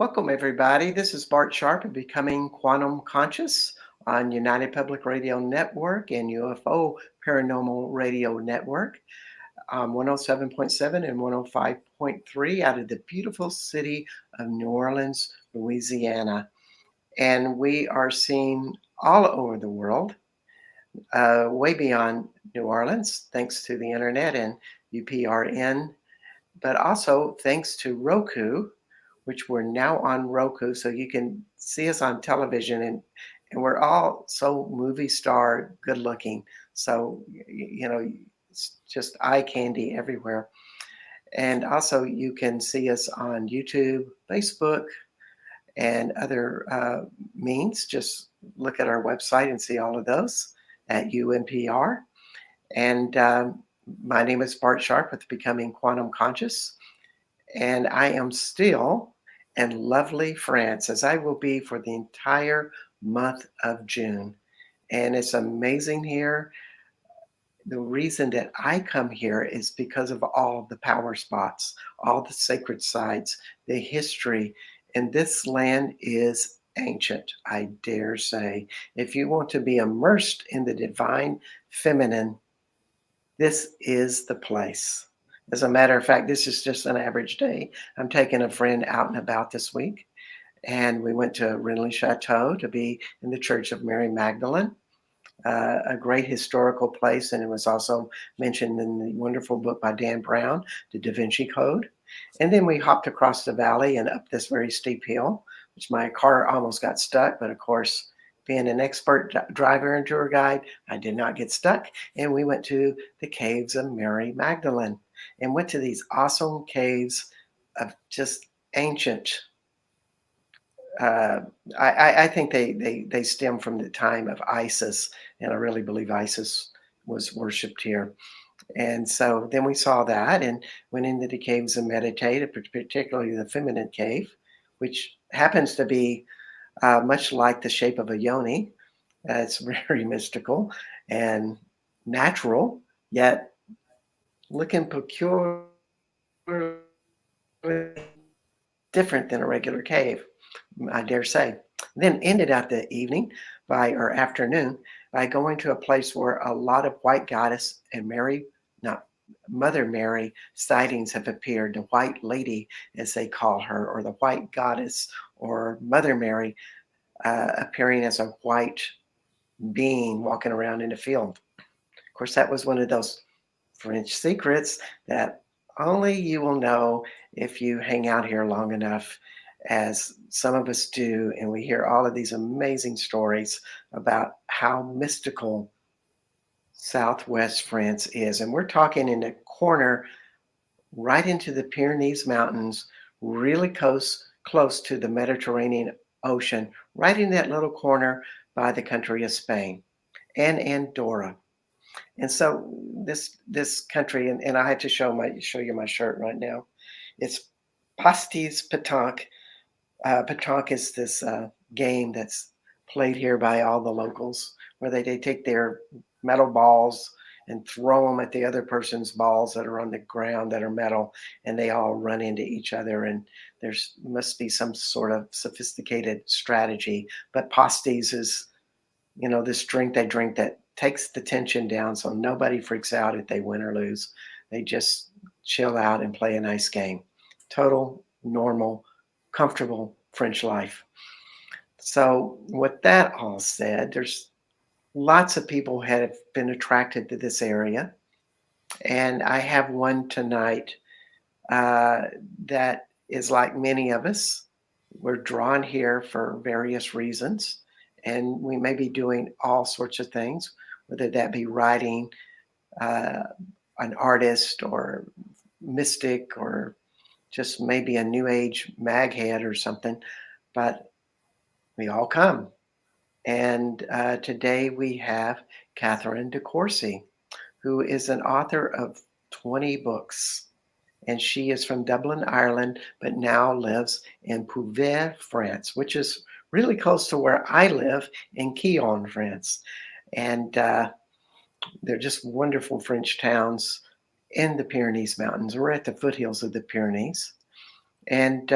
Welcome, everybody. This is Bart Sharp of Becoming Quantum Conscious on United Public Radio Network and UFO Paranormal Radio Network, 107.7 and 105.3 out of the beautiful city of New Orleans, Louisiana. And we are seen all over the world, way beyond New Orleans, thanks to the internet and UPRN, but also thanks to Roku, which we're now on Roku, so you can see us on television, and we're all so movie star good looking. So, it's just eye candy everywhere. And also you can see us on YouTube, Facebook, and other means. Just look at our website and see all of those at UNPR. And my name is Bart Sharp with Becoming Quantum Conscious. And I am still in lovely France, as I will be for the entire month of June. And it's amazing here. The reason that I come here is because of all of the power spots, all the sacred sites, the history. And this land is ancient, I dare say. If you want to be immersed in the divine feminine, this is the place. As a matter of fact, this is just an average day. I'm taking a friend out and about this week, and we went to Renly Chateau to be in the Church of Mary Magdalene, a great historical place, and it was also mentioned in the wonderful book by Dan Brown, The Da Vinci Code. And then we hopped across the valley and up this very steep hill, which my car almost got stuck, but of course, being an expert driver and tour guide, I did not get stuck. And we went to the caves of Mary Magdalene and went to these awesome caves of just ancient. I think they stem from the time of Isis, and I really believe Isis was worshipped here. And so then we saw that and went into the caves and meditated, particularly the feminine cave, which happens to be much like the shape of a yoni. It's very mystical and natural, yet looking peculiarly different than a regular cave, I dare say. Then ended out the evening or afternoon by going to a place where a lot of white goddess and Mother Mary sightings have appeared. The White Lady, as they call her, or the White Goddess, or Mother Mary, appearing as a white being walking around in the field. Of course, that was one of those French secrets that only you will know if you hang out here long enough, as some of us do, and we hear all of these amazing stories about how mystical Southwest France is. And we're talking in the corner right into the Pyrenees Mountains, really close to the Mediterranean Ocean, right in that little corner by the country of Spain and Andorra. And so this country, and I had to show you my shirt right now. It's pastis pétanque. Pétanque is this game that's played here by all the locals, where they take their metal balls and throw them at the other person's balls that are on the ground that are metal, and they all run into each other. And there's must be some sort of sophisticated strategy. But pastis is, this drink they drink that takes the tension down, so nobody freaks out if they win or lose. They just chill out and play a nice game. Total, normal, comfortable French life. So with that all said, there's lots of people have been attracted to this area. And I have one tonight that is like many of us. We're drawn here for various reasons. And we may be doing all sorts of things, whether that be writing, an artist or mystic, or just maybe a new age maghead or something. But we all come. And today we have Catherine de Courcy, who is an author of 20 books. And she is from Dublin, Ireland, but now lives in Pouvert, France, which is really close to where I live in Quatum, France. And they're just wonderful French towns in the Pyrenees Mountains. We're at the foothills of the Pyrenees. And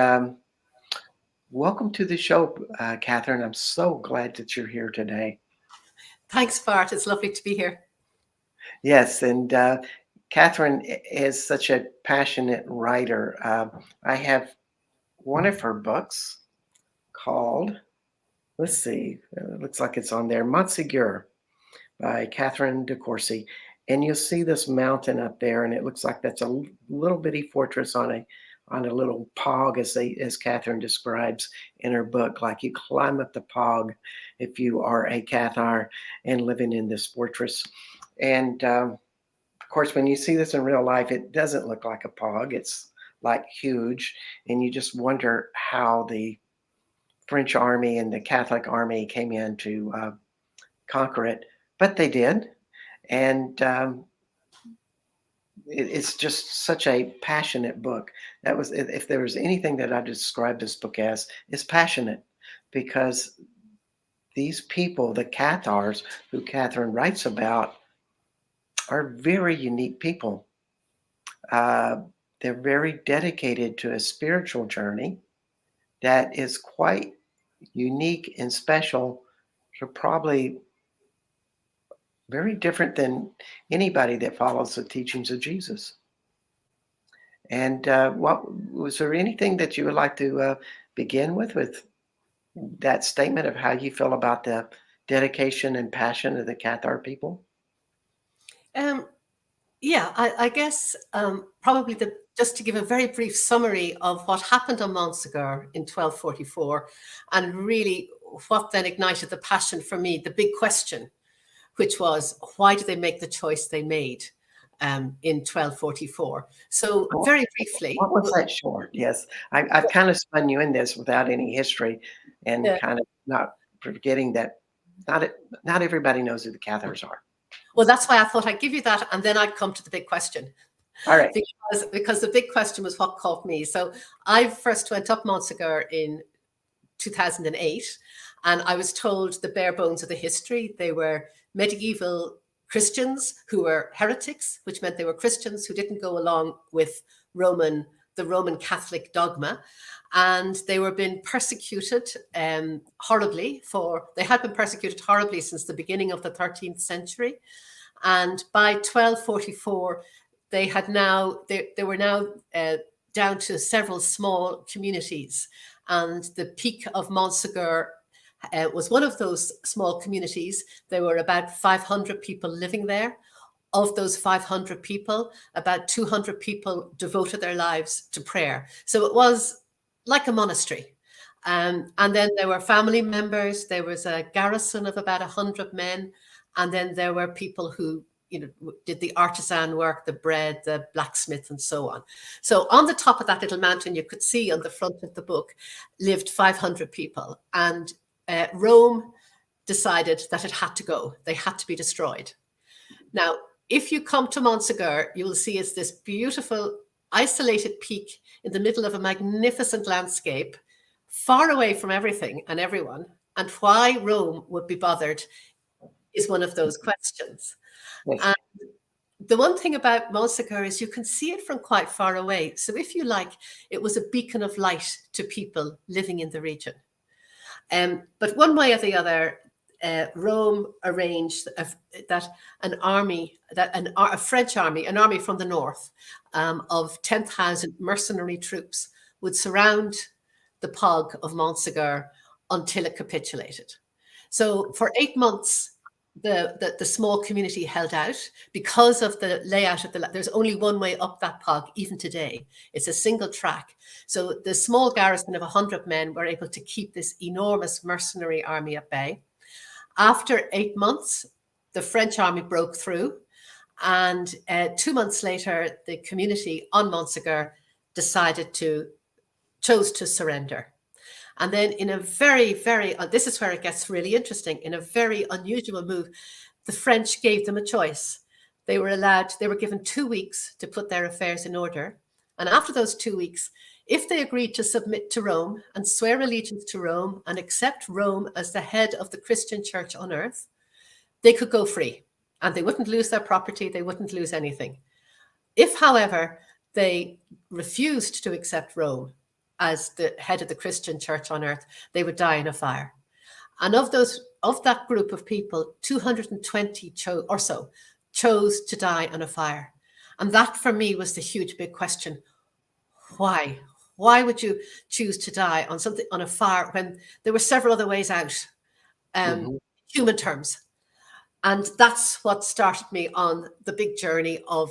Welcome to the show, Catherine. I'm so glad that you're here today. Thanks, Bart. It's lovely to be here. Yes, and Catherine is such a passionate writer. I have one of her books called, let's see, it looks like it's on there, Montsegur by Catherine de Courcy. And you'll see this mountain up there, and it looks like that's a little bitty fortress on a little pog, as Catherine describes in her book. Like you climb up the pog if you are a Cathar and living in this fortress. And of course, when you see this in real life, it doesn't look like a pog. It's like huge, and you just wonder how the French army and the Catholic army came in to conquer it, but they did. And it's just such a passionate book. That was, if there was anything that I described this book as, it's passionate, because these people, the Cathars, who Catherine writes about, are very unique people. Uh, they're very dedicated to a spiritual journey that is quite unique and special, to probably very different than anybody that follows the teachings of Jesus. And what was there anything that you would like to begin with that statement of how you feel about the dedication and passion of the Cathar people? Um, yeah, I guess probably just to give a very brief summary of what happened on Montsegur in 1244, and really what then ignited the passion for me, the big question, which was, why did they make the choice they made in 1244? So What, very briefly, what was that short? Yes, I've kind of spun you in this without any history, and yeah, kind of not forgetting that not not everybody knows who the Cathars are. well, that's why I thought I'd give you that, and then I'd come to the big question. All right. Because the big question was what caught me. So I first went up Montsegur in 2008, and I was told the bare bones of the history. They were medieval Christians who were heretics, which meant they were Christians who didn't go along with the Roman Catholic dogma, and they were being persecuted horribly. They had been persecuted horribly since the beginning of the 13th century, and by 1244 they were now down to several small communities, and the peak of Montsegur was one of those small communities. There were about 500 people living there. Of those 500 people, about 200 people devoted their lives to prayer. So it was like a monastery. And then there were family members. There was a garrison of about 100 men. And then there were people who did the artisan work, the bread, the blacksmith, and so on. So on the top of that little mountain, you could see on the front of the book, lived 500 people. And Rome decided that it had to go. They had to be destroyed. Now, if you come to Montsegur, you will see it's this beautiful, isolated peak in the middle of a magnificent landscape, far away from everything and everyone. And why Rome would be bothered is one of those questions. Yes. And the one thing about Montsegur is you can see it from quite far away. So if you like, it was a beacon of light to people living in the region. But one way or the other, Rome arranged that a French army, an army from the north of 10,000 mercenary troops would surround the Pog of Montsegur until it capitulated. So for 8 months, the small community held out because of the layout of there's only one way up that Pog even today. It's a single track. So the small garrison of 100 men were able to keep this enormous mercenary army at bay. After 8 months, the French army broke through, and 2 months later, the community on Montsegur chose to surrender. And then in a very, this is where it gets really interesting, in a very unusual move, the French gave them a choice. They were given 2 weeks to put their affairs in order. And after those 2 weeks, if they agreed to submit to Rome and swear allegiance to Rome and accept Rome as the head of the Christian church on earth, they could go free and they wouldn't lose their property. They wouldn't lose anything. If, however, they refused to accept Rome, as the head of the Christian church on earth, they would die in a fire. And of that group of people, 220 chose to die in a fire. And that for me was the huge big question. Why? Why would you choose to die on a fire when there were several other ways out, human terms? And that's what started me on the big journey of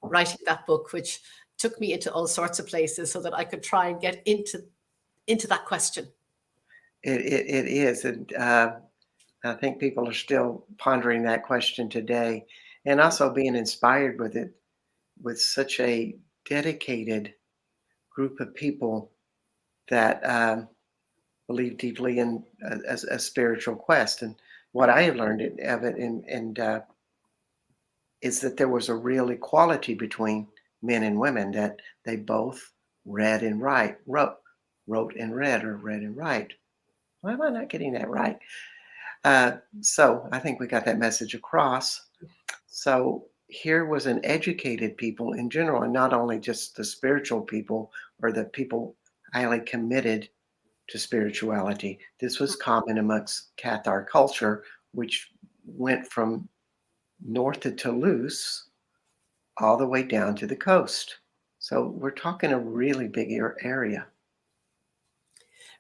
writing that book, which took me into all sorts of places so that I could try and get into that question. It is. And I think people are still pondering that question today, and also being inspired with it, with such a dedicated group of people that believe deeply in a spiritual quest. And what I have learned of it is that there was a real equality between men and women, that they both read and wrote and read, or read and write. Why am I not getting that right? So I think we got that message across. So here was an educated people in general, and not only just the spiritual people or the people highly committed to spirituality. This was common amongst Cathar culture, which went from north of Toulouse all the way down to the coast. So we're talking a really big area.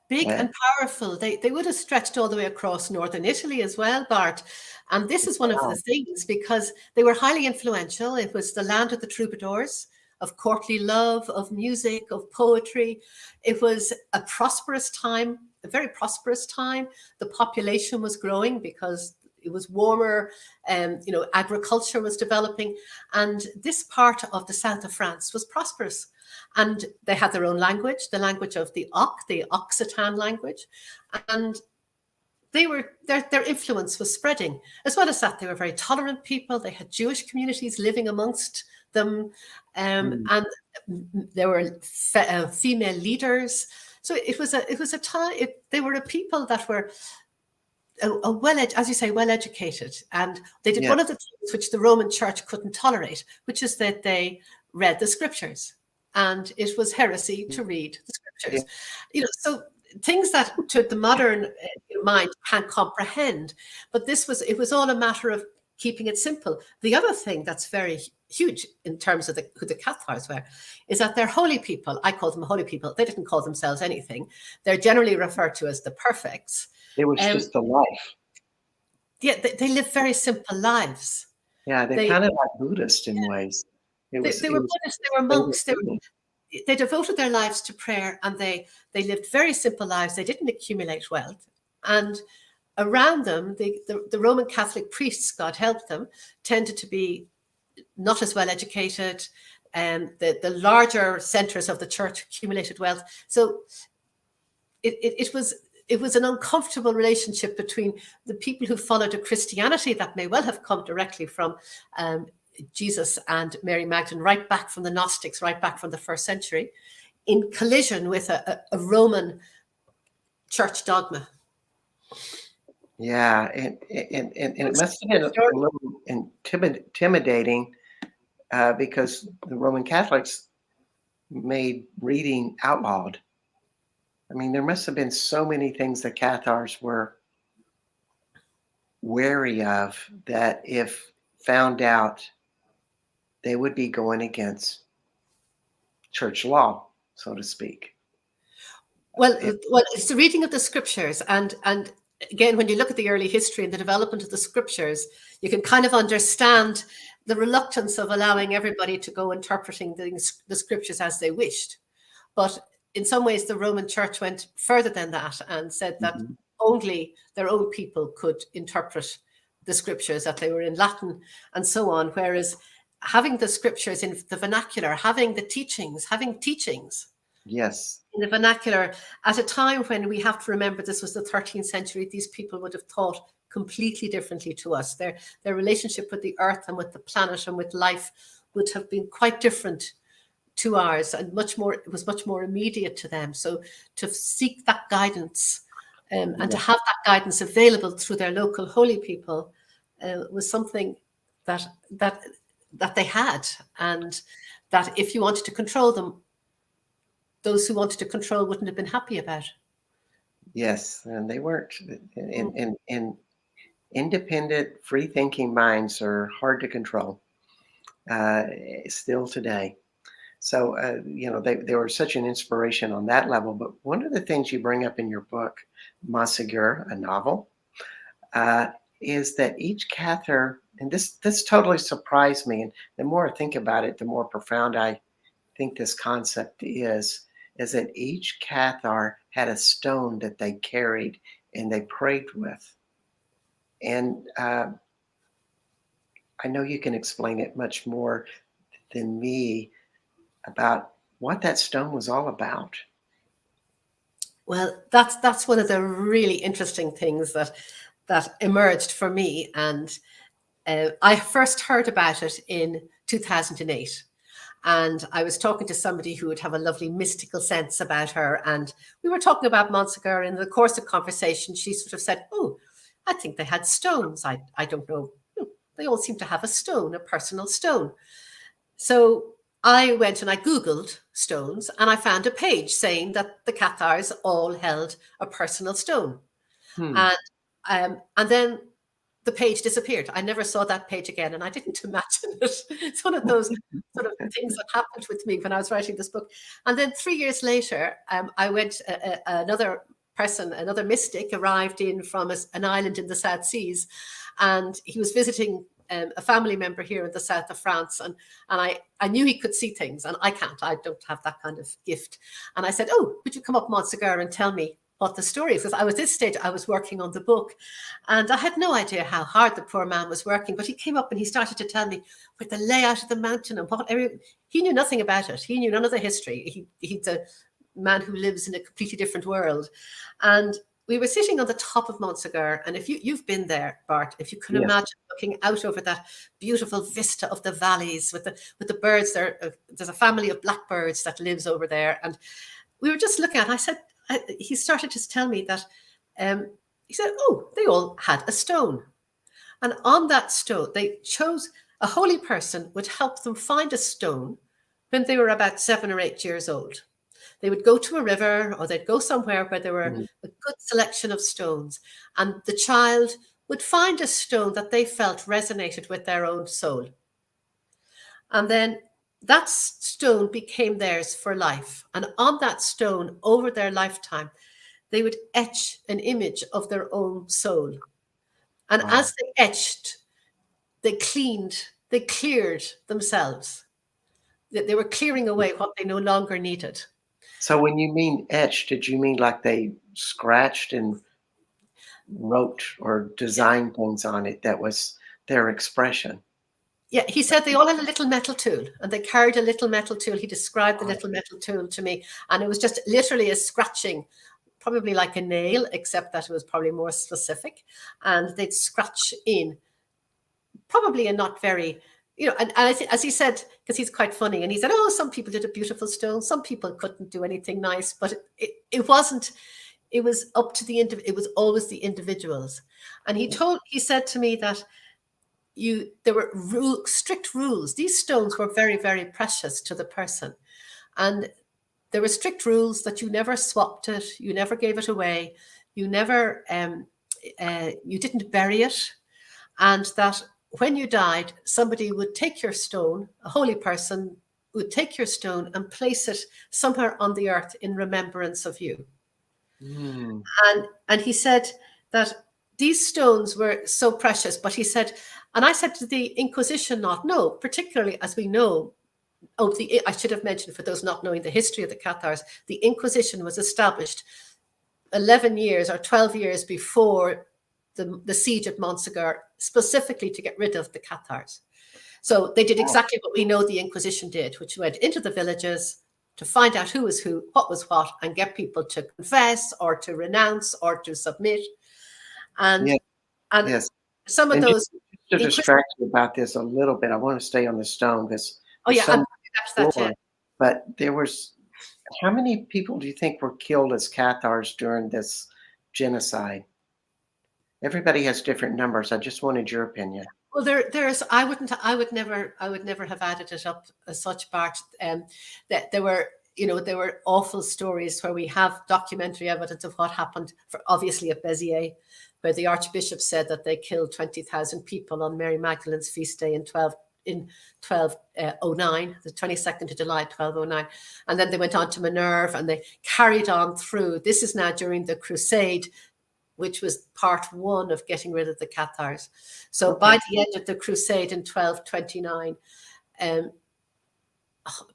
Big and powerful. They would have stretched all the way across northern Italy as well, Bart. And this is one of the things, because they were highly influential. It was the land of the troubadours, of courtly love, of music, of poetry. It was a prosperous time, a very prosperous time. The population was growing because it was warmer, agriculture was developing. And this part of the south of France was prosperous. And they had their own language, the language of the Occitan language. And their influence was spreading. As well as that, they were very tolerant people. They had Jewish communities living amongst them. And there were female leaders. So it was a time, they were a people that were as you say, well educated. And they did one of the things which the Roman Church couldn't tolerate, which is that they read the scriptures. And it was heresy to read the scriptures. So things that to the modern mind can't comprehend. But it was all a matter of keeping it simple. The other thing that's very huge in terms of who the Cathars were is that they're holy people. I call them holy people. They didn't call themselves anything. They're generally referred to as the perfects. It was just the life. Yeah, they live very simple lives. Yeah, they're kind of like Buddhist in ways. They were Buddhists, they were monks. They devoted their lives to prayer, and they lived very simple lives. They didn't accumulate wealth. And around them, the Roman Catholic priests, God help them, tended to be not as well educated. And the larger centers of the church accumulated wealth. So it was an uncomfortable relationship between the people who followed a Christianity that may well have come directly from Jesus and Mary Magdalene, right back from the Gnostics, right back from the first century, in collision with a Roman church dogma. Yeah, and it must have been a little intimidating because the Roman Catholics made reading outlawed. I mean, there must have been so many things the Cathars were wary of that if found out, they would be going against church law, so to speak. Well, it's the reading of the scriptures. And again, when you look at the early history and the development of the scriptures, you can kind of understand the reluctance of allowing everybody to go interpreting the scriptures as they wished. But in some ways, the Roman Church went further than that and said that only their own people could interpret the scriptures, that they were in Latin and so on. Whereas having the scriptures in the vernacular, having teachings. Yes. In the vernacular, at a time when we have to remember this was the 13th century, these people would have thought completely differently to us. Their relationship with the earth and with the planet and with life would have been quite different to ours, and it was much more immediate to them. So to seek that guidance and to have that guidance available through their local holy people was something that they had, and that if you wanted to control them, those who wanted to control wouldn't have been happy about. Yes, and they weren't. Mm. And independent, free-thinking minds are hard to control, uh, still today. So, they were such an inspiration on that level. But one of the things you bring up in your book, Massinger, a novel, uh, is that each Cathar, and this totally surprised me. And the more I think about it, the more profound I think this concept is that each Cathar had a stone that they carried and they prayed with. And I know you can explain it much more than me about what that stone was all about. Well, that's one of the really interesting things that emerged for me, and I first heard about it in 2008. And I was talking to somebody who would have a lovely mystical sense about her. And we were talking about Montsegur. In the course of conversation, she sort of said, "Oh, I think they had stones. I don't know. They all seem to have a stone, a personal stone." So I went and I Googled stones, and I found a page saying that the Cathars all held a personal stone. Hmm. And then the page disappeared. I never saw that page again, and I didn't imagine it. It's one of those sort of things that happened with me when I was writing this book. And then 3 years later, I went. Another person, another mystic, arrived in from an island in the South Seas, and he was visiting a family member here in the south of France, and I knew he could see things, and I can't. I don't have that kind of gift. And I said, "Oh, would you come up, Montsegur, and tell me what the story is?" Because I was this stage, I was working on the book, and I had no idea how hard the poor man was working. But he came up and he started to tell me with the layout of the mountain and what he knew nothing about it. He knew none of the history. He's a man who lives in a completely different world, and we were sitting on the top of Montsegur, and if you've been there, Bart, if you can Yes. imagine looking out over that beautiful vista of the valleys with the birds there. There's a family of blackbirds that lives over there, and we were just looking at it. I said, he started to tell me that, he said, "Oh, they all had a stone. And on that stone, they chose a holy person would help them find a stone when they were about 7 or 8 years old. They would go to a river or they'd go somewhere where there were Mhm. a good selection of stones. And the child would find a stone that they felt resonated with their own soul. And then that stone became theirs for life. And on that stone, over their lifetime, they would etch an image of their own soul. And Wow. as they etched, they cleared themselves. They were clearing away what they no longer needed. So when you mean etched, did you mean like they scratched and wrote or designed things on it that was their expression? Yeah, he said they all had a little metal tool and they carried a little metal tool. He described the Wow. little metal tool to me, and it was just literally a scratching, probably like a nail, except that it was probably more specific. And they'd scratch in, probably a not very, and I think, as he said, because he's quite funny, and he said, "Oh, some people did a beautiful stone, some people couldn't do anything nice," but it wasn't. It was up to the it was always the individuals. And he said to me that there were strict rules. These stones were very, very precious to the person, and there were strict rules that you never swapped it, you never gave it away, you never you didn't bury it, and that when you died, somebody would take your stone, a holy person would take your stone and place it somewhere on the earth in remembrance of you. Mm. And he said that these stones were so precious, but he said, and I said to the Inquisition, not no, particularly as we know. Oh, I should have mentioned, for those not knowing the history of the Cathars, the Inquisition was established 11 years or 12 years before the siege at Montsegur, specifically to get rid of the Cathars. So they did exactly what we know the Inquisition did, which went into the villages to find out who was who, what was what, and get people to confess or to renounce or to submit. And Yes, and yes. some of And just those to Inquisition. distract you about this a little bit, I want to stay on the stone because Oh there's yeah, so I'm much back to that yet. more. But there was, how many people do you think were killed as Cathars during this genocide? Everybody has different numbers. I just wanted your opinion. Well, there's I would never have added it up as such, Bart. That there were, there were awful stories where we have documentary evidence of what happened, obviously at Béziers, where the Archbishop said that they killed 20,000 people on Mary Magdalene's feast day in 1209, the 22nd of July, 1209. And then they went on to Minerve and they carried on through. This is now during the Crusade, which was part one of getting rid of the Cathars. So by the end of the Crusade in 1229,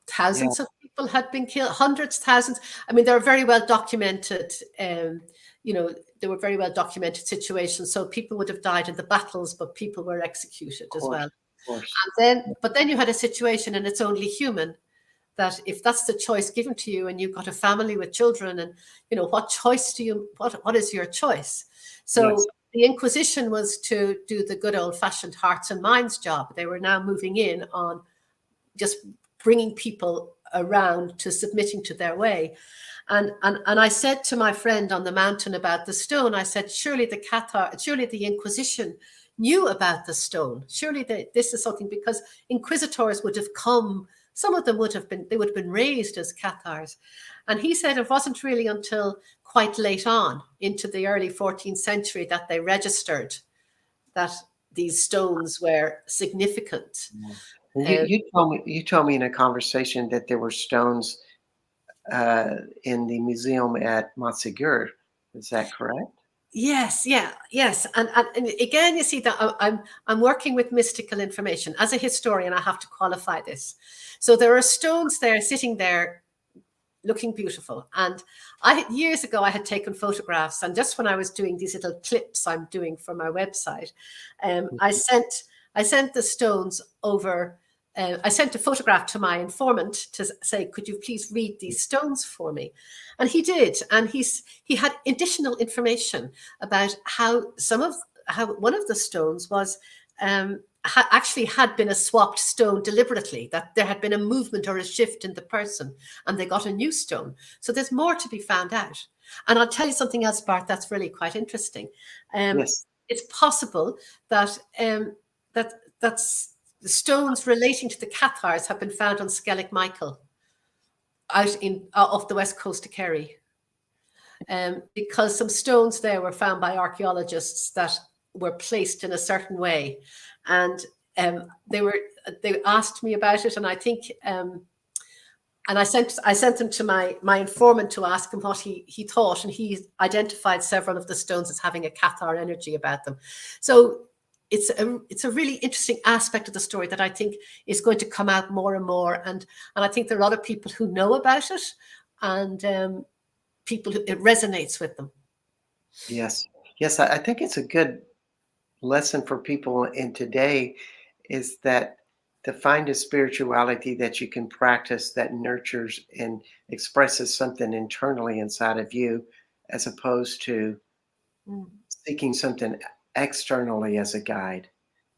thousands of people had been killed, hundreds, thousands. I mean, they're very well documented. There were very well documented situations. So people would have died in the battles, but people were executed as well. But then you had a situation, and it's only human, that if that's the choice given to you and you've got a family with children, and what choice what is your choice? So the Inquisition was to do the good old-fashioned hearts and minds job. They were now moving in on just bringing people around to submitting to their way. And I said to my friend on the mountain about the stone, I said, surely the Inquisition knew about the stone. Surely this is something, because inquisitors would have come. Some of them would have been raised as Cathars. And he said it wasn't really until quite late on into the early 14th century that they registered that these stones were significant. You told me in a conversation that there were stones in the museum at Montségur. Is that correct? Yes, yes. And again, you see that I'm working with mystical information. As a historian, I have to qualify this. So there are stones there sitting there looking beautiful. And years ago, I had taken photographs. And just when I was doing these little clips I'm doing for my website, I sent the stones over. I sent a photograph to my informant to say, could you please read these stones for me? And he did. And he had additional information about how one of the stones was actually had been a swapped stone deliberately, that there had been a movement or a shift in the person, and they got a new stone. So there's more to be found out. And I'll tell you something else, Bart, that's really quite interesting. Yes. It's possible that that's the stones relating to the Cathars have been found on Skellig Michael out off the west coast of Kerry. Because some stones there were found by archaeologists that were placed in a certain way. And they asked me about it, and I think and I sent them to my informant to ask him what he thought, and he identified several of the stones as having a Cathar energy about them. So it's a really interesting aspect of the story that I think is going to come out more and more. And I think there are a lot of people who know about it, and people who it resonates with them. Yes. I think it's a good lesson for people in today, is that to find a spirituality that you can practice that nurtures and expresses something internally inside of you, as opposed to seeking something externally as a guide.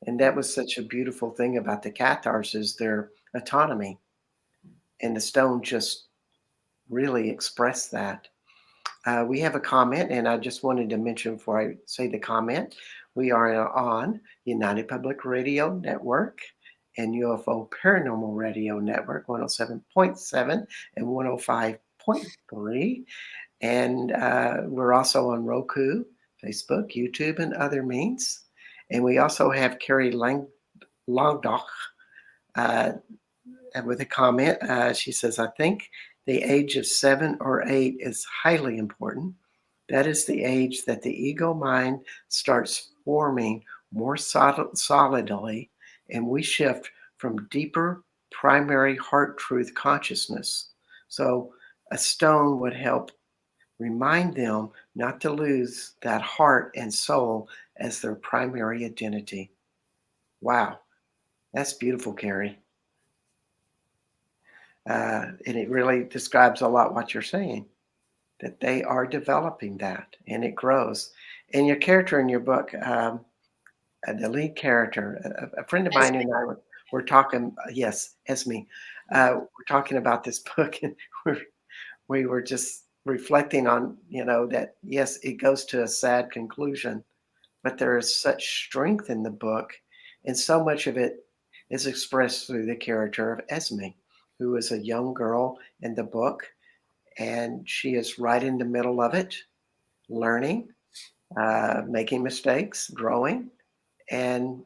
And that was such a beautiful thing about the Cathars, is their autonomy. And the stone just really expressed that. We have a comment, and I just wanted to mention before I say the comment, we are on United Public Radio Network and UFO Paranormal Radio Network, 107.7 and 105.3. And we're also on Roku, Facebook, YouTube, and other means. And we also have Carrie Langdoch with a comment. She says, I think the age of 7 or 8 is highly important. That is the age that the ego mind starts forming more solidly, and we shift from deeper primary heart truth consciousness. So a stone would help remind them not to lose that heart and soul as their primary identity. Wow, that's beautiful, Carrie. And it really describes a lot what you're saying, that they are developing that, and it grows. And your character in your book, the lead character, a friend of mine and I were talking, yes, Esme, we're talking about this book, and we were just reflecting on, that, yes, it goes to a sad conclusion, but there is such strength in the book, and so much of it is expressed through the character of Esme. who is a young girl in the book, and she is right in the middle of it, learning, making mistakes, growing, and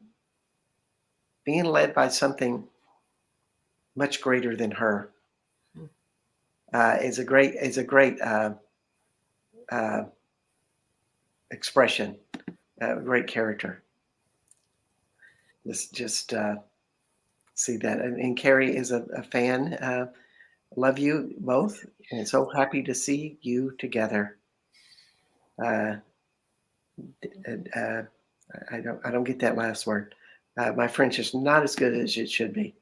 being led by something much greater than her. Is a great uh, expression, great character. Just see that, and Carrie is a fan. Love you both, and so happy to see you together. Uh, uh, I don't get that last word. My French is not as good as it should be.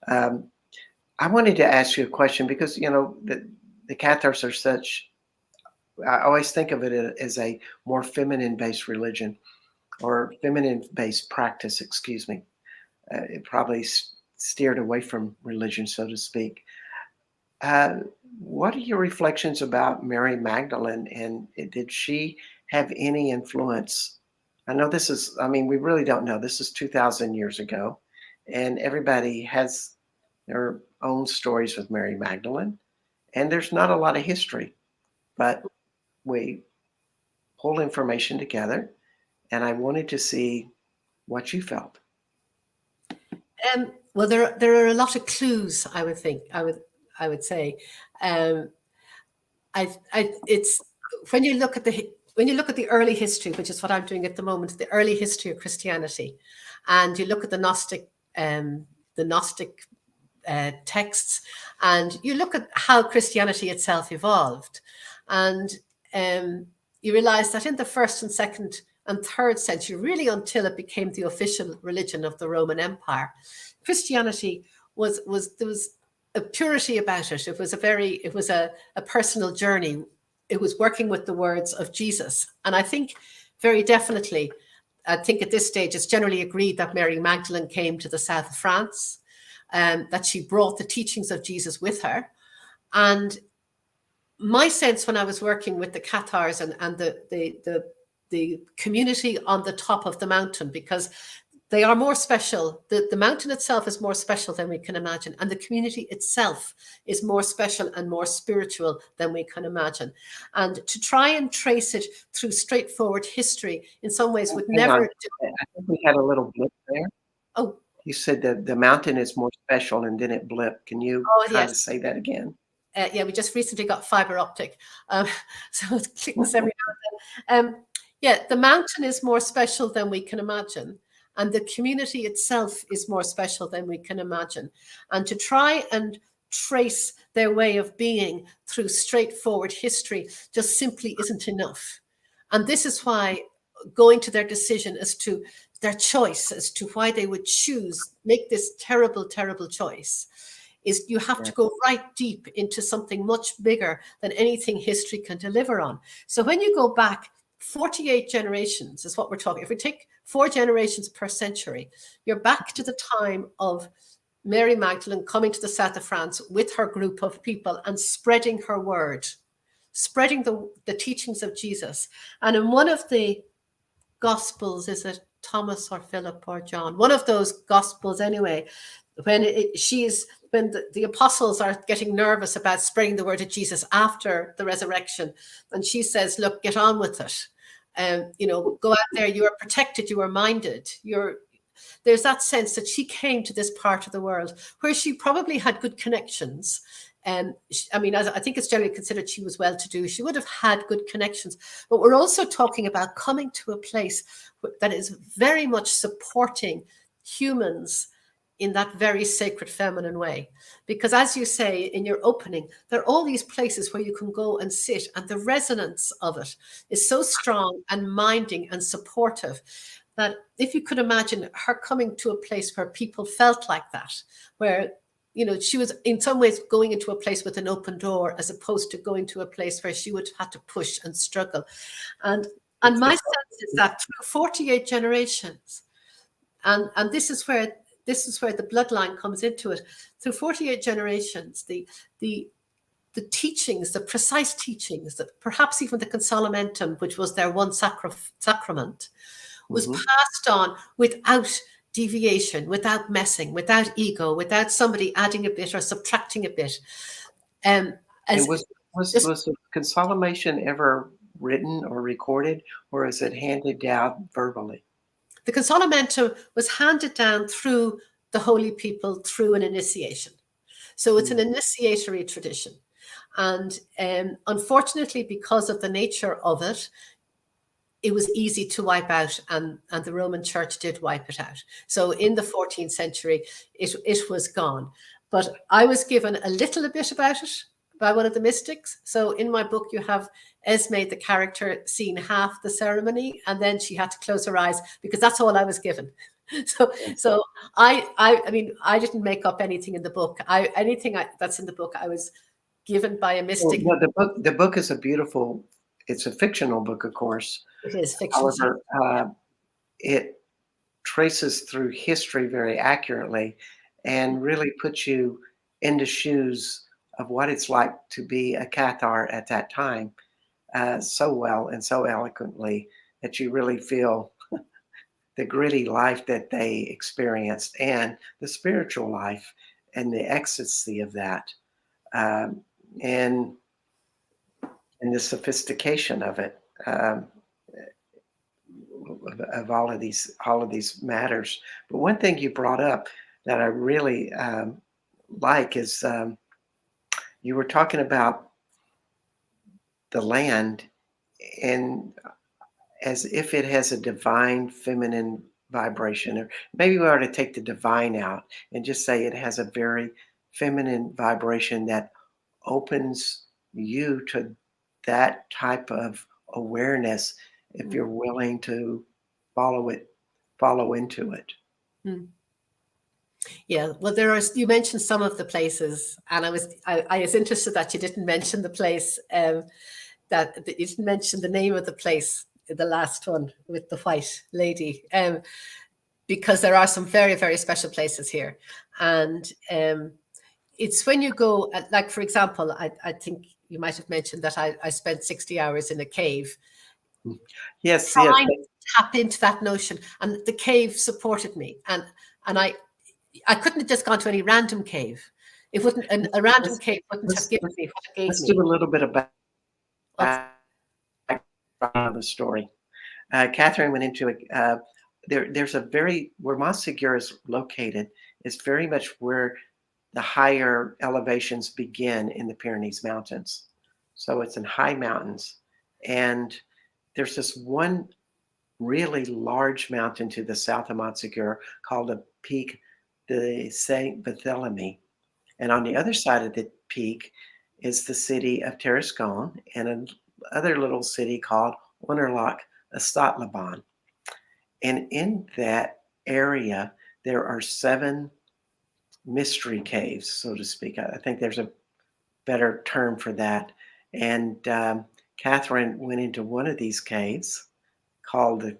Um, I wanted to ask you a question because the Cathars are such. I always think of it as a more feminine-based religion or feminine-based practice. Excuse me. It probably steered away from religion, so to speak. Uh, what are your reflections about Mary Magdalene, and did she have any influence? I know this is, I mean, we really don't know. This is 2,000 years ago, and everybody has their own stories with Mary Magdalene, and there's not a lot of history, but we pull information together, and I wanted to see what you felt. Well, there are a lot of clues. I would think. I would say. It's when you look at the early history, which is what I'm doing at the moment, the early history of Christianity, and you look at the Gnostic texts, and you look at how Christianity itself evolved, and you realize that in the first and second and third century, really until it became the official religion of the Roman Empire, Christianity was there was a purity about it. It was a personal journey. It was working with the words of Jesus. And I think very definitely, I think at this stage, it's generally agreed that Mary Magdalene came to the south of France, that she brought the teachings of Jesus with her. And my sense when I was working with the Cathars and the community on the top of the mountain, because they are more special. The mountain itself is more special than we can imagine. And the community itself is more special and more spiritual than we can imagine. And to try and trace it through straightforward history in some ways would never do. I think we had a little blip there. Oh. You said that the mountain is more special and then it blipped. Can you kind of say that again? Yeah, we just recently got fiber optic. So it's click this every now and then. Yeah, the mountain is more special than we can imagine. And the community itself is more special than we can imagine. And to try and trace their way of being through straightforward history just simply isn't enough. And this is why going to their decision as to their choice, as to why they would make this terrible, terrible choice, is you have to go right deep into something much bigger than anything history can deliver on. So when you go back 48 generations is what we're talking. If we take 4 generations per century, you're back to the time of Mary Magdalene coming to the south of France with her group of people and spreading her word, spreading the teachings of Jesus. And in one of the Gospels, is it Thomas or Philip or John? One of those Gospels anyway, when the apostles are getting nervous about spreading the word of Jesus after the resurrection, and she says, look, get on with it. Go out there, you are protected, you are minded. There's that sense that she came to this part of the world where she probably had good connections. I think it's generally considered she was well-to-do. She would have had good connections. But we're also talking about coming to a place that is very much supporting humans in that very sacred feminine way. Because as you say in your opening, there are all these places where you can go and sit, and the resonance of it is so strong and minding and supportive that if you could imagine her coming to a place where people felt like that, where she was in some ways going into a place with an open door as opposed to going to a place where she would have had to push and struggle. And my sense is that through 48 generations, and this is where the bloodline comes into it. Through 48 generations, the teachings, the precise teachings, that perhaps even the consolamentum, which was their one sacrament, was passed on without deviation, without messing, without ego, without somebody adding a bit or subtracting a bit. And As just was the consolidation ever written or recorded, or is it handed down verbally? the consolamento was handed down through the holy people through an initiation. So it's an initiatory tradition. And unfortunately, because of the nature of it, it was easy to wipe out, and the Roman Church did wipe it out. So in the 14th century, it was gone. But I was given a little bit about it by one of the mystics. So in my book, you have Esme, the character, seeing half the ceremony, and then she had to close her eyes because that's all I was given. So I mean, I didn't make up anything in the book. That's in the book, I was given by a mystic. Well, the book is a beautiful. It's a fictional book, of course. It is fiction. However, it traces through history very accurately and really puts you in the shoes of what it's like to be a Cathar at that time so well and so eloquently that you really feel the gritty life that they experienced and the spiritual life and the ecstasy of that, and the sophistication of it, of all of these matters. But one thing you brought up that I really like is you were talking about the land and as if it has a divine feminine vibration, or maybe we ought to take the divine out and just say it has a very feminine vibration that opens you to that type of awareness if you're willing to follow into it. Yeah, well, you mentioned some of the places, and I was interested that you didn't mention the place, that you didn't mention the name of the place, the last one with the white lady, because there are some very, very special places here. And it's when you go, like, for example, I think you might have mentioned that I spent 60 hours in a cave. Yes, trying to tap into that notion, and the cave supported me, and I couldn't have just gone to any random cave. It wouldn't, a random cave wouldn't have given me what it gave me. Let's do a little bit of background of the story. Catherine went into there's a very, where Montségur is located, is very much where the higher elevations begin in the Pyrenees Mountains. So it's in high mountains. And there's this one really large mountain to the south of Montségur called the Peak de Saint Barthélemy. And on the other side of the peak is the city of Tarascon and another little city called Onerlac-Estat-Laban. And in that area, there are 7 mystery caves, so to speak. I think there's a better term for that. And Catherine went into one of these caves called the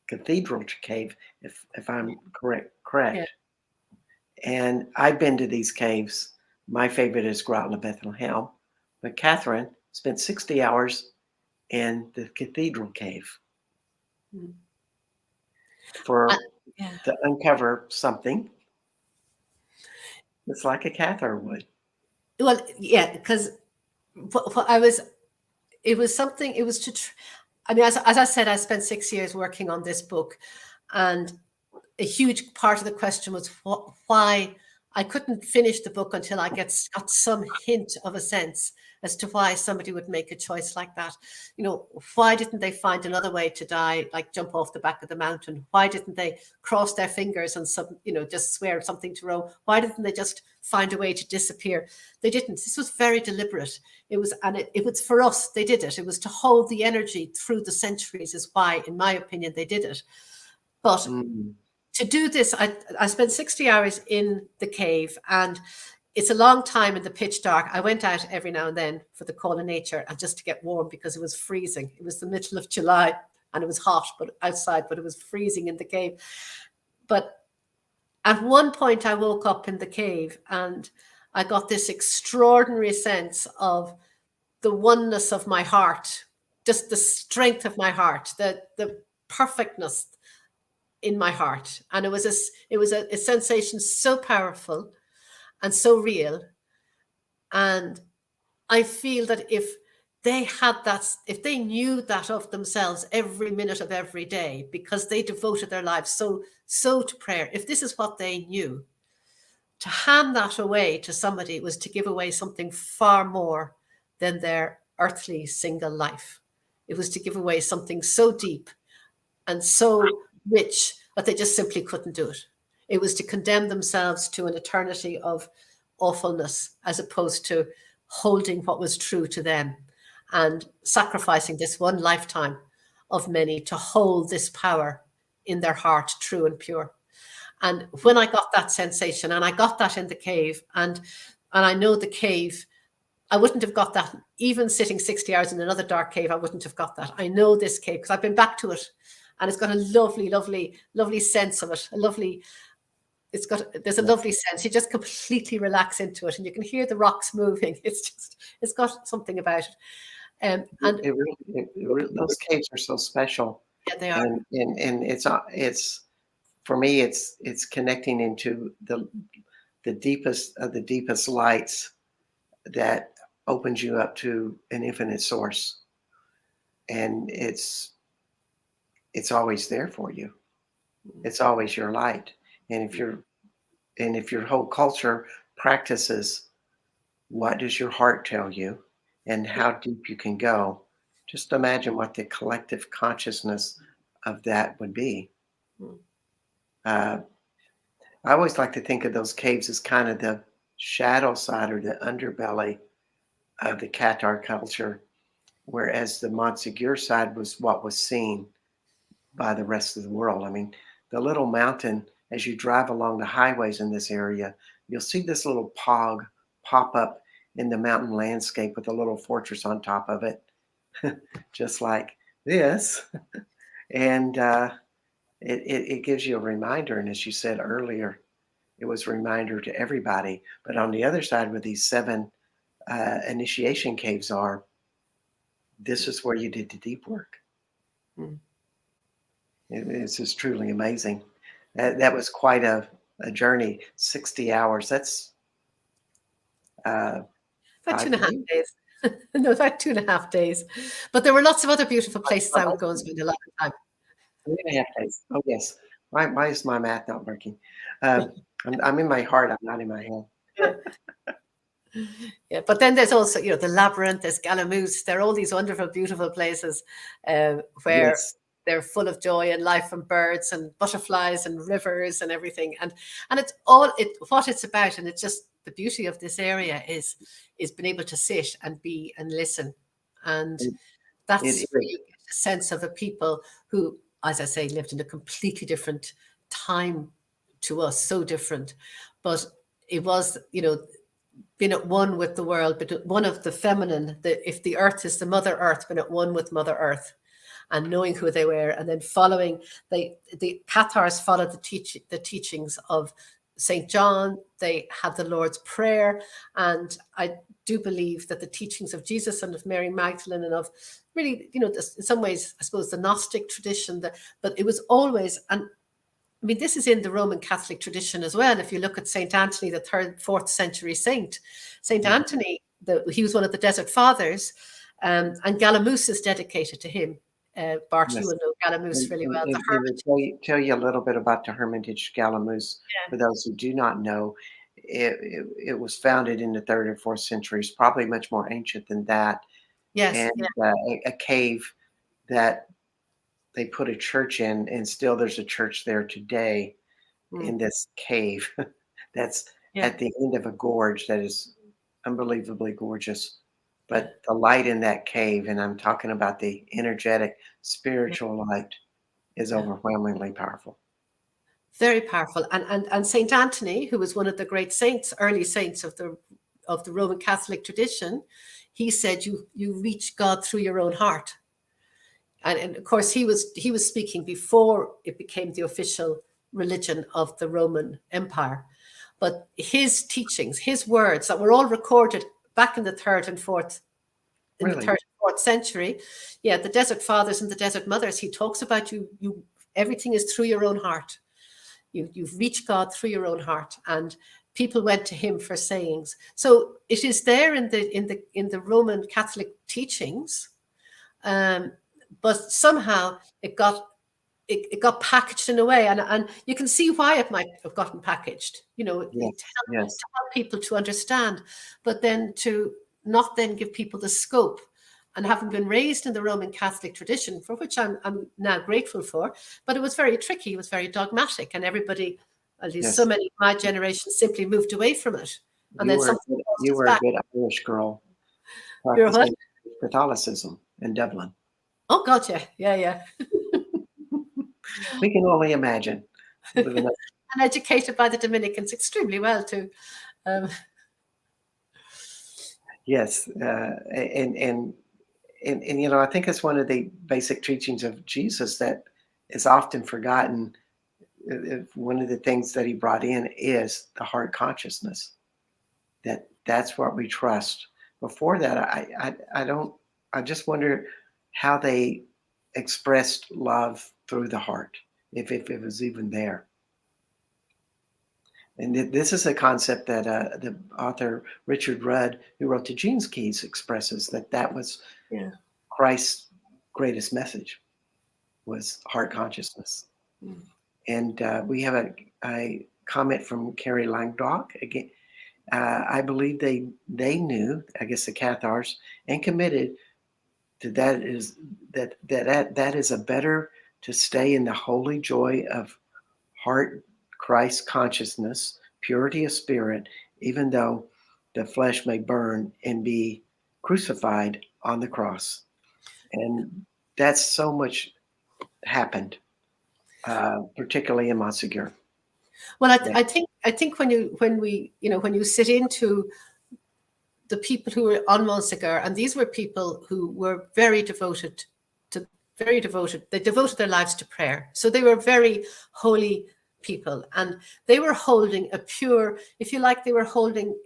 Cathedral Cave, if I'm correct. Yeah. And I've been to these caves. My favorite is Grotte Le Bethlehem, but Catherine spent 60 hours in the Cathedral Cave to uncover something. It's like a Cathar would. Well, yeah, because it was something. It was I mean, as I said, I spent 6 years working on this book, and a huge part of the question was why I couldn't finish the book until I got some hint of a sense as to why somebody would make a choice like that. You know, why didn't they find another way to die, like jump off the back of the mountain? Why didn't they cross their fingers and just swear something to Rome? Why didn't they just find a way to disappear? They didn't. This was very deliberate. It was for us, they did it. It was to hold the energy through the centuries is why, in my opinion, they did it. But to do this, I spent 60 hours in the cave, and it's a long time in the pitch dark. I went out every now and then for the call of nature and just to get warm because it was freezing. It was the middle of July and it was hot outside, but it was freezing in the cave. But at one point I woke up in the cave and I got this extraordinary sense of the oneness of my heart, just the strength of my heart, the perfectness in my heart. And it was a sensation so powerful and so real. And I feel that if they had that, if they knew that of themselves every minute of every day, because they devoted their lives so to prayer, if this is what they knew, to hand that away to somebody was to give away something far more than their earthly single life. It was to give away something so deep and so rich that they just simply couldn't do it. It was to condemn themselves to an eternity of awfulness, as opposed to holding what was true to them and sacrificing this one lifetime of many to hold this power in their heart, true and pure. And when I got that sensation, and I got that in the cave, and I know the cave, I wouldn't have got that even sitting 60 hours in another dark cave. I wouldn't have got that. I know this cave because I've been back to it, and it's got a lovely, lovely, lovely sense of it. There's a lovely sense. You just completely relax into it, and you can hear the rocks moving. It's got something about it. And those caves are so special. Yeah, they are. And it's for me, it's connecting into the deepest of the deepest lights that opens you up to an infinite source, and it's always there for you. It's always your light. And if your whole culture practices what does your heart tell you and how deep you can go, just imagine what the collective consciousness of that would be. I always like to think of those caves as kind of the shadow side or the underbelly of the Cathar culture, whereas the Montsegur side was what was seen by the rest of the world. I mean, the little mountain, as you drive along the highways in this area, you'll see this little pog pop up in the mountain landscape with a little fortress on top of it, just like this. And it gives you a reminder. And as you said earlier, it was a reminder to everybody. But on the other side, where these 7 initiation caves are, this is where you did the deep work. It's just truly amazing. That was quite a journey. 60 hours. That's about 2.5 days. No, about 2.5 days. But there were lots of other beautiful places I would go and spend a lot of time. 3.5 days. Oh, yes. Why is my math not working? I'm in my heart. I'm not in my head. Yeah, but then there's also, the labyrinth, there's Galamoose. There are all these wonderful, beautiful places where Yes. they're full of joy and life and birds and butterflies and rivers and everything. And it's all what it's about. And it's just the beauty of this area is being able to sit and be and listen. And that's where you get a sense of a people who, as I say, lived in a completely different time to us, so different. But it was, being at one with the world, but one of the feminine, if the earth is the mother earth, being at one with mother earth and knowing who they were, and then following, the Cathars followed the teachings of St. John. They had the Lord's Prayer. And I do believe that the teachings of Jesus and of Mary Magdalene and of really, in some ways, I suppose, the Gnostic tradition, but it was always, and I mean, this is in the Roman Catholic tradition as well. If you look at St. Anthony, the 3rd, 4th century saint, St. Anthony, he was one of the Desert Fathers, and Galamoose is dedicated to him. Bart, Yes. you will know Galamoose really well. Tell you a little bit about the Hermitage Galamoose. Yeah. For those who do not know, it was founded in the 3rd and 4th centuries, probably much more ancient than that. Yes. And a cave that they put a church in, and still there's a church there today in this cave that's at the end of a gorge that is unbelievably gorgeous. But the light in that cave, and I'm talking about the energetic, spiritual light, is overwhelmingly powerful. Very powerful. And St. Anthony, who was one of the great saints, early saints of the Roman Catholic tradition, he said, you reach God through your own heart. And of course, he was speaking before it became the official religion of the Roman Empire. But his teachings, his words that were all recorded back in the 3rd and 4th, the 3rd and 4th century. Yeah, the Desert Fathers and the Desert Mothers, he talks about you everything is through your own heart. You've reached God through your own heart, and people went to him for sayings. So it is there in the Roman Catholic teachings, but somehow it got packaged in a way, and you can see why it might have gotten packaged. Yes. Yes. To help people to understand, but then to not then give people the scope. And having been raised in the Roman Catholic tradition, for which I'm now grateful for, but it was very tricky, it was very dogmatic, and everybody, at least so Yes. many of my generation, simply moved away from it. And then something You forced were us a back. good Irish girl You're what? practicing Catholicism in Dublin. Oh God, yeah. We can only imagine living up. And educated by the Dominicans extremely well too. Yes, and I think it's one of the basic teachings of Jesus that is often forgotten. One of the things that he brought in is the heart consciousness. That's what we trust. Before that, I don't. I just wonder how they expressed love through the heart, if it was even there. And this is a concept that the author Richard Rudd, who wrote the Gene's Keys, expresses that was Christ's greatest message, was heart consciousness. Mm. And we have a comment from Carrie Langdock. Again, I believe they knew, I guess, the Cathars, and committed to that is a better to stay in the holy joy of heart Christ consciousness, purity of spirit, even though the flesh may burn and be crucified on the cross. And that's so much happened, particularly in Montsegur. Well, I think when you sit into the people who were on Montsegur, and these were people who were very devoted. They devoted their lives to prayer. So they were very holy people, and they were holding a pure, if you like,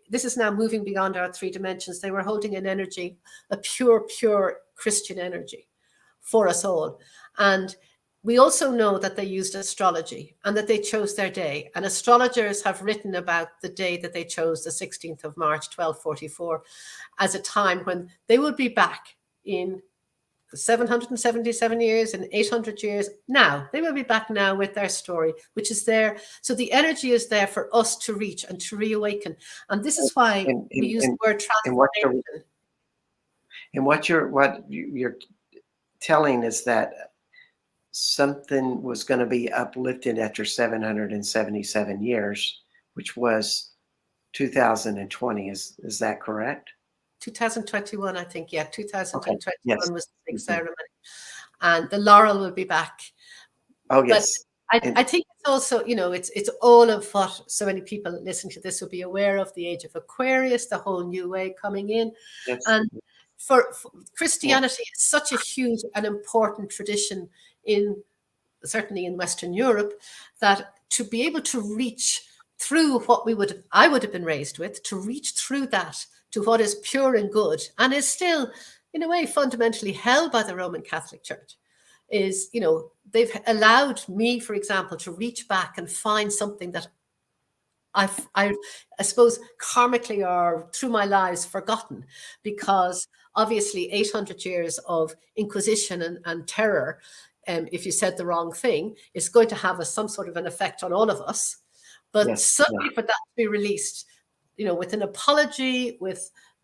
this is now moving beyond our three dimensions. They were holding an energy, a pure Christian energy for us all. And we also know that they used astrology and that they chose their day. And astrologers have written about the day that they chose, the 16th of March, 1244, as a time when they will be back in 777 years and 800 years. Now, they will be back now with their story, which is there. So the energy is there for us to reach and to reawaken. And this is why we use the word transformation. And what you're telling is that something was going to be uplifted after 777 years, which was 2020. Is that correct? 2021, I think. Yeah, 2021 okay. Yes. was the big ceremony, and the laurel will be back. Oh yes. But I think it's also, it's all of what so many people listening to this will be aware of: the age of Aquarius, the whole new way coming in, yes. And for Christianity is such a huge and important tradition certainly in Western Europe, that to be able to reach through what I would have been raised with, to reach through that to what is pure and good, and is still, in a way, fundamentally held by the Roman Catholic Church, is, they've allowed me, for example, to reach back and find something that I suppose karmically or through my lives forgotten, because obviously 800 years of Inquisition and terror, if you said the wrong thing, is going to have some sort of an effect on all of us. But suddenly for that to be released, with an apology,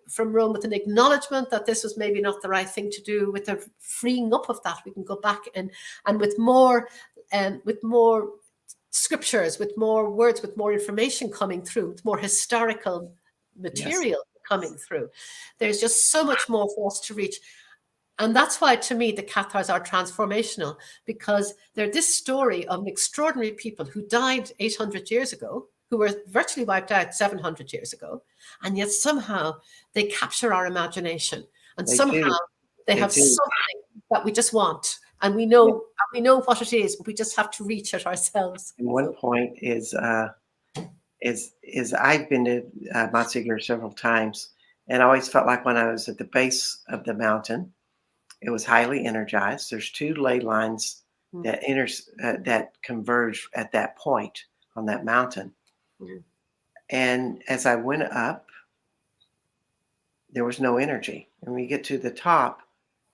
from Rome, with an acknowledgement that this was maybe not the right thing to do, with a freeing up of that, we can go back and with more scriptures, with more words, with more information coming through, with more historical material coming through. There's just so much more for us to reach. And that's why, to me, the Cathars are transformational, because they're this story of an extraordinary people who died 800 years ago, who were virtually wiped out 700 years ago, and yet somehow they capture our imagination, and they have something that we just want, and we know what it is, but we just have to reach it ourselves. And one point is I've been to Montsegur several times, and I always felt like when I was at the base of the mountain, it was highly energized. There's two ley lines Mm, that converged at that point on that mountain. mm, And as I went up, there was no energy. And when you get to the top,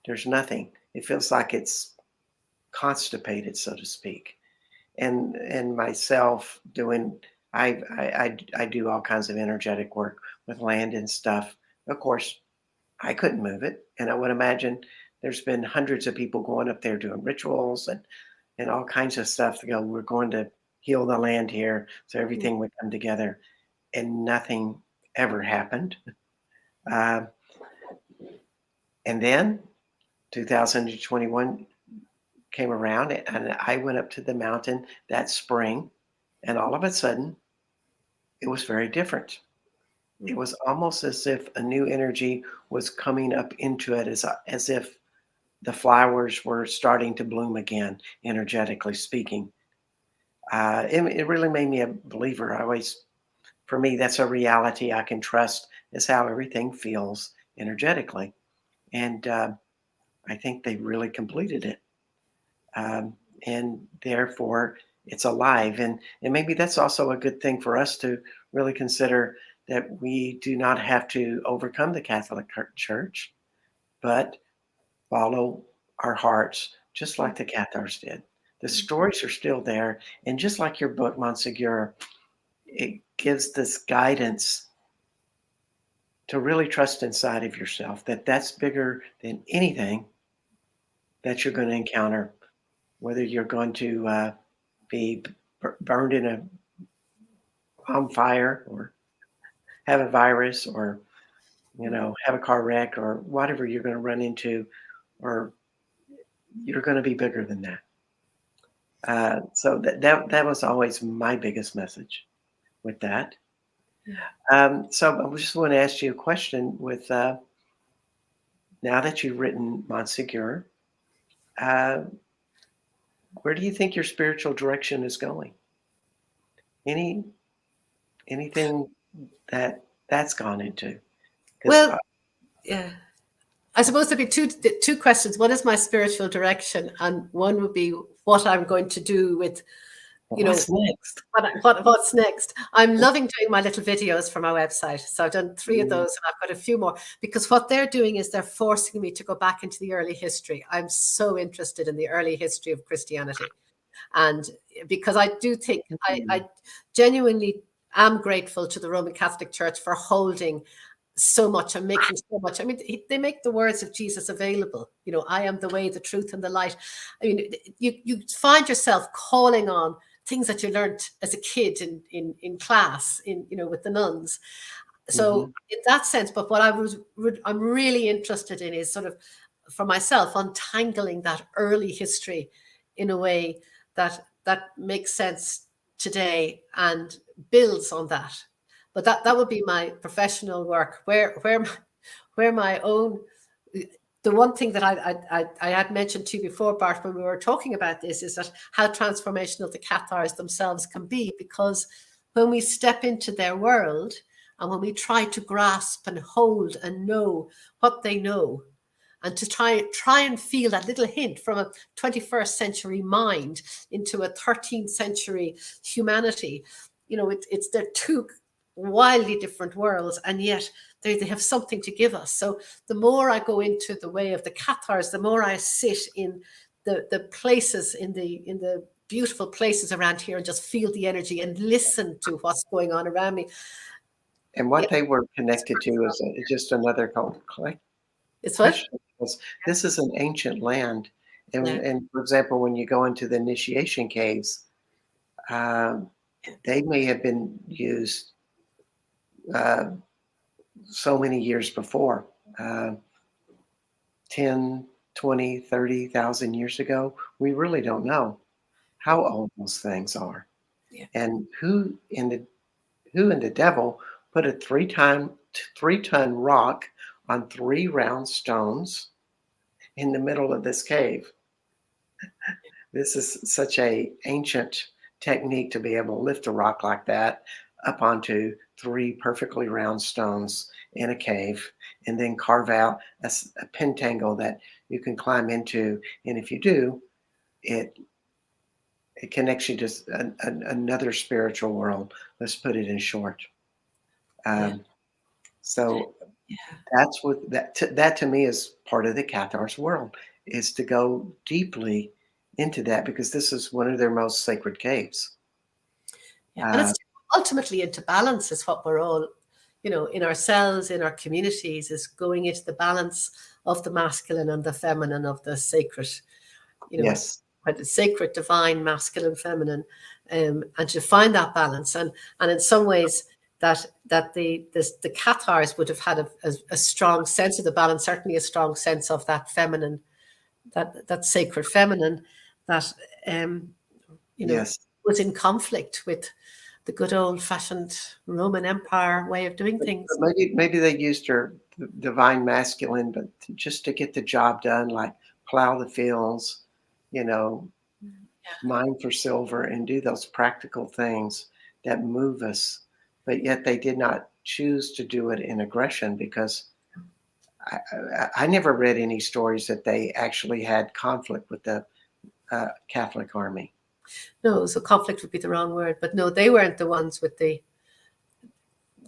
there's nothing. It feels like it's constipated, so to speak. And myself doing, I do all kinds of energetic work with land and stuff. Of course, I couldn't move it, and I would imagine there's been hundreds of people going up there doing rituals and all kinds of stuff to go. We're going to heal the land here, so mm. everything would come together, and nothing ever happened. Uh, and then 2021 came around, and I went up to the mountain that spring, and all of a sudden, it was very different. It was almost as if a new energy was coming up into it, as if the flowers were starting to bloom again, energetically speaking. It really made me a believer. For me, that's a reality I can trust, is how everything feels energetically. And I think they really completed it. And therefore, it's alive. And maybe that's also a good thing for us to really consider, that we do not have to overcome the Catholic Church, but follow our hearts, just like the Cathars did. The stories are still there. And just like your book, Montsegur, it gives this guidance to really trust inside of yourself, that that's bigger than anything that you're going to encounter, whether you're going to be burned in a on fire, or have a virus, or have a car wreck, or whatever you're going to run into, or you're going to be bigger than that. So that was always my biggest message with that. So I just want to ask you a question. With now that you've written Montsegur, uh, where do you think your spiritual direction is going? Any anything that's gone into? Because Well, yeah. I suppose there'd be two questions. One is my spiritual direction, and one would be what I'm going to do with, you know, what's next? what's next. I'm loving doing my little videos for my website. So I've done 3 of Mm, those, and I've got a few more, because what they're doing is they're forcing me to go back into the early history. I'm so interested in the early history of Christianity. And because I do think I genuinely am grateful to the Roman Catholic Church for holding so much and making so much. I mean, they make the words of Jesus available. I am the way, the truth, and the light. I mean, you find yourself calling on things that you learned as a kid in class, with the nuns. So mhm. in that sense, but what I'm really interested in is sort of, for myself, untangling that early history in a way that makes sense today and builds on that. But that would be my professional work, where my own, the one thing that I had mentioned to you before, Bart, when we were talking about this, is that how transformational the Cathars themselves can be, because when we step into their world and when we try to grasp and hold and know what they know, and to try and feel that little hint from a 21st century mind into a 13th century humanity, they're two wildly different worlds, and yet they have something to give us. So the more I go into the way of the Cathars, the more I sit in the places, in the beautiful places around here, and just feel the energy and listen to what's going on around me. And Yeah, what they were connected to is just another it's what? question, because this is an ancient land. And, Yeah. and for example, when you go into the initiation caves, um, they may have been used uh, so many years before, uh, 10, 20, 30,000 years ago. We really don't know how old those things are. Yeah. And who in the devil put a 3-ton rock on 3 round stones in the middle of this cave? This is such a ancient technique, to be able to lift a rock like that up onto 3 perfectly round stones in a cave, and then carve out a pentangle that you can climb into. And if you do, it connects you to another spiritual world. Let's put it in short. Yeah. So Yeah. that's what that to me is part of the Cathars world, is to go deeply into that, because this is one of their most sacred caves. Yeah. And Uh, it's ultimately into balance is what we're all, in ourselves, in our communities, is going into the balance of the masculine and the feminine, of the sacred, yes, whether it's sacred, divine, masculine, feminine, and to find that balance. And in some ways, that the Cathars would have had a strong sense of the balance, certainly a strong sense of that feminine, that sacred feminine, that you know yes. was in conflict with the good old fashioned Roman Empire way of doing But things. maybe they used her divine masculine, but just to get the job done, like plow the fields, you know, mine for silver, and do those practical things that move us. But yet they did not choose to do it in aggression, because I never read any stories that they actually had conflict with the Catholic Army. No, so conflict would be the wrong word, but no, they weren't the ones with the.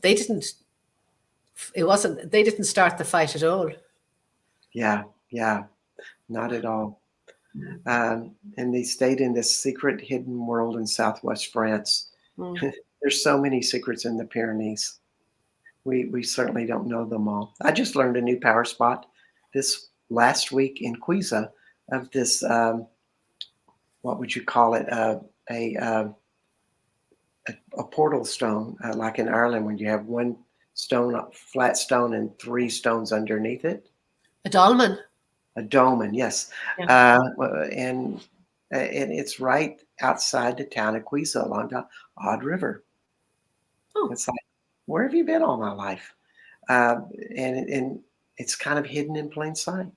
They didn't. It wasn't. They didn't start the fight at all. Yeah, yeah, not at all. And they stayed in this secret hidden world in southwest France. Mm. There's so many secrets in the Pyrenees. We certainly don't know them all. I just learned a new power spot this last week in Quiza, of this, what would you call it? A, uh, a portal stone, like in Ireland, when you have one stone, flat stone, and three stones underneath it. A dolmen. A dolmen, yes. Yeah. And it's right outside the town of Quiza along the Odd River. Oh, It's like, where have you been all my life? Uh, and it's kind of hidden in plain sight.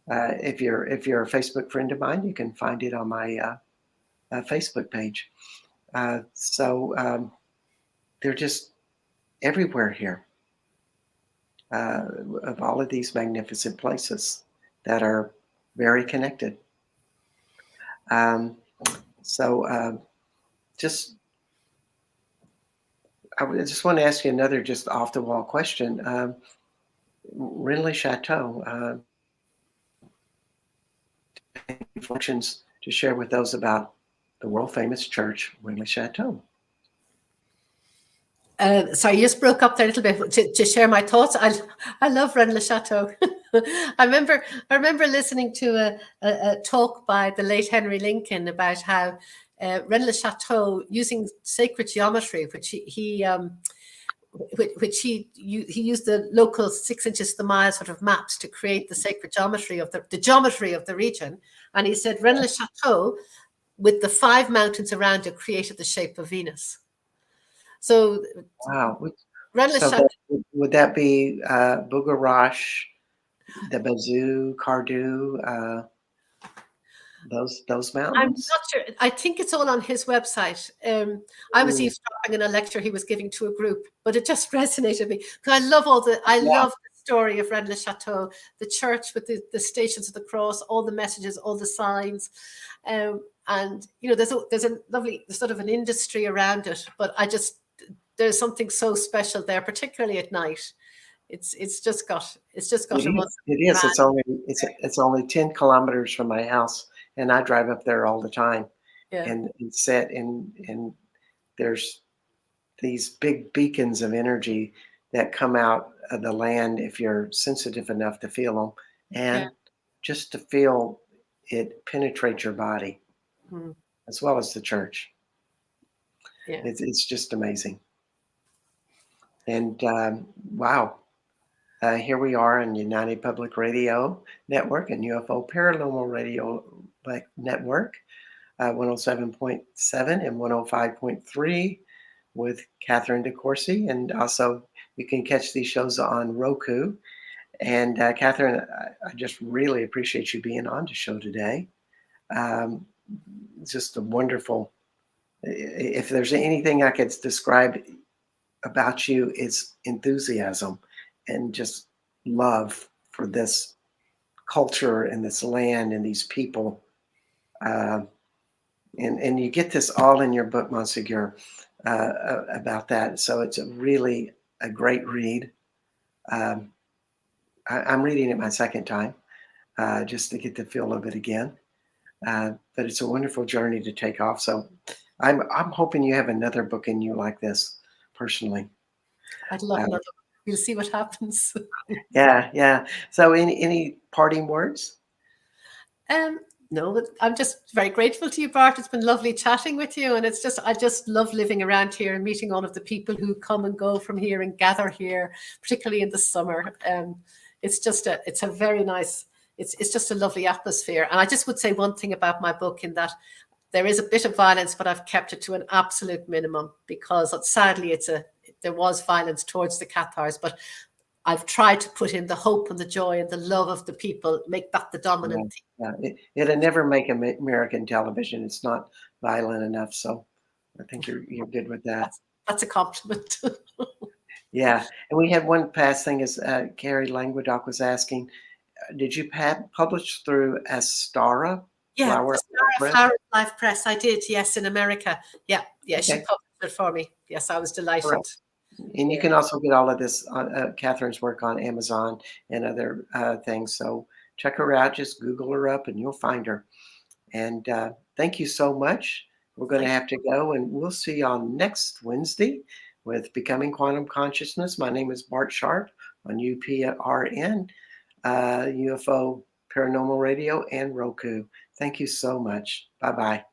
If you're a Facebook friend of mine, you can find it on my Facebook page. So they're just everywhere here, uh, of all of these magnificent places that are very connected. Um, so just just want to ask you another just off the wall question. Renly Chateau, reflections to share with those about the world famous church, Renly Chateau. Sorry, you just broke up there a little bit to share my thoughts. I love Rennes le Chateau. I remember listening to a talk by the late Henry Lincoln about how Rennes le Chateau, using sacred geometry, he used the local 6 inches to the mile sort of maps to create the sacred geometry of the geometry of the region. And he said Rennes le Chateau, with the 5 mountains around it, created the shape of Venus. So Wow. Rennes le So Chateau. would that be Bugarash, the Bazoo, Cardew, those I'm mountains? not sure. I think it's all on his website. I was Mm, eavesdropping in a lecture he was giving to a group, but it just resonated me because I yeah. love the story of Rennes le Chateau, the church with the stations of the cross, all the messages, all the signs, and there's a lovely sort of an industry around it. But there's something so special there, particularly at night. It's just got It a is. It is. magic. It's only 10 kilometers from my house, and I drive up there all the time, Yeah, and sit and there's these big beacons of energy that come out of the land if you're sensitive enough to feel them, yeah, and just to feel it penetrate your body mm, as well as the church. yeah. It's just amazing. And wow, here we are on United Public Radio Network and UFO Paranormal Radio Network, 107.7 and 105.3 with Catherine de Courcy. And also, you can catch these shows on Roku. And Catherine, I just really appreciate you being on the show today. Um, just a wonderful. If there's anything I could describe about you, it's enthusiasm and just love for this culture and this land and these people. Uh, and you get this all in your book, Monsieur, about that. So it's really a great read. Um, I'm reading it my second time just to get the feel of it again. But it's a wonderful journey to take off. So I'm hoping you have another book in you like this, personally. I'd love Uh, another. We'll see what happens. yeah, yeah. So any parting words? Um, no, but I'm just very grateful to you, Bart. It's been lovely chatting with you, and it's just I just love living around here and meeting all of the people who come and go from here and gather here, particularly in the summer. It's a very nice. It's just a lovely atmosphere. And I just would say one thing about my book in that there is a bit of violence, but I've kept it to an absolute minimum because sadly there was violence towards the Cathars, but I've tried to put in the hope and the joy and the love of the people, make that the Yeah, dominant thing. yeah. It'll never make American television. It's not violent enough. So I think you're good with that. That's a compliment. Yeah. And we had one past thing is Carrie Languedoc was asking, did you publish through Astara Yeah, Flower the Star Press? Flower Life Press. I did, yes, in America. Yeah, yeah, she Okay. published it for me. Yes, I was All right. delighted. And you Yeah. can also get all of this on Catherine's work on Amazon and other things. So check her out. Just Google her up and you'll find her. And thank you so much. We're going to Thank have to go, and we'll see you on next Wednesday with Becoming Quantum Consciousness. My name is Bart Sharp on UPRN, UFO Paranormal Radio, and Roku. Thank you so much. Bye bye.